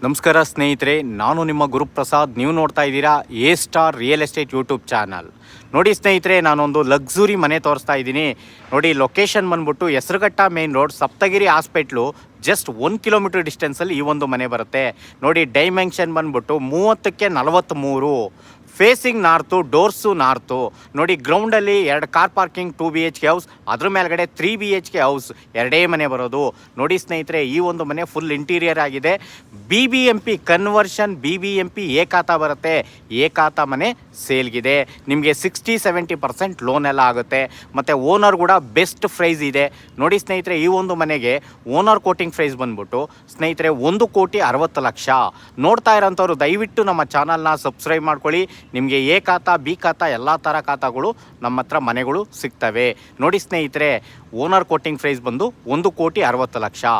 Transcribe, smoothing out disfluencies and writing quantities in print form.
ನಮಸ್ಕಾರ ಸ್ನೇಹಿತರೆ, ನಾನು ನಿಮ್ಮ ಗುರುಪ್ರಸಾದ್. ನೀವು ನೋಡ್ತಾ ಇದ್ದೀರಾ A star real estate YouTube channel. ನೋಡಿ ಸ್ನೇಹಿತರೆ, ನಾನೊಂದು ಲಕ್ಸುರಿ ಮನೆ ತೋರಿಸ್ತಾ ಇದ್ದೀನಿ. ನೋಡಿ, ಲೊಕೇಶನ್ ಬಂದ್ಬಿಟ್ಟು Hesaraghatta main road, Saptagiri hospital just 1 kilometre ಡಿಸ್ಟೆನ್ಸಲ್ಲಿ ಈ ಒಂದು ಮನೆ ಬರುತ್ತೆ. ನೋಡಿ, ಡೈಮೆನ್ಷನ್ ಬಂದ್ಬಿಟ್ಟು 30ಕ್ಕೆ 43, ಫೇಸಿಂಗ್ ನಾರ್ತು, ಡೋರ್ಸು ನಾರ್ತು. ನೋಡಿ, ಗ್ರೌಂಡಲ್ಲಿ 2 ಕಾರ್ ಪಾರ್ಕಿಂಗ್, 2 BHK ಹೌಸ್, ಅದ್ರ ಮೇಲ್ಗಡೆ 3 BHK ಹೌಸ್, ಎರಡೇ ಮನೆ ಬರೋದು. ನೋಡಿ ಸ್ನೇಹಿತರೆ, ಈ ಒಂದು ಮನೆ ಫುಲ್ ಇಂಟೀರಿಯರ್ ಆಗಿದೆ. BBMP ಕನ್ವರ್ಷನ್, BBMP ಏಕಾತ ಬರುತ್ತೆ. ಏಕಾತ ಮನೆ ಸೇಲ್ಗಿದೆ. ನಿಮಗೆ 60-70% ಲೋನ್ ಎಲ್ಲ ಆಗುತ್ತೆ. ಮತ್ತು ಓನರ್ ಕೂಡ ಬೆಸ್ಟ್ ಪ್ರೈಸ್ ಇದೆ. ನೋಡಿ ಸ್ನೇಹಿತರೆ, ಈ ಒಂದು ಮನೆಗೆ ಓನರ್ ಕೋಟಿಂಗ್ ಪ್ರೈಸ್ ಬಂದ್ಬಿಟ್ಟು ಸ್ನೇಹಿತರೆ 1,60,00,000. ನೋಡ್ತಾ ಇರೋಂಥವ್ರು ದಯವಿಟ್ಟು ನಮ್ಮ ಚಾನಲ್ನ ಸಬ್ಸ್ಕ್ರೈಬ್ ಮಾಡ್ಕೊಳ್ಳಿ. ನಿಮಗೆ ಎ ಖಾತಾ, ಬಿ ಖಾತಾ ಎಲ್ಲ ಥರ ಖಾತಾಗಳು ನಮ್ಮ ಹತ್ರ ಮನೆಗಳು ಸಿಗ್ತವೆ. ನೋಡಿ ಸ್ನೇಹಿತರೆ, ಓನರ್ ಕೋಟಿಂಗ್ ಪ್ರೈಸ್ ಬಂದು 1,60,00,000.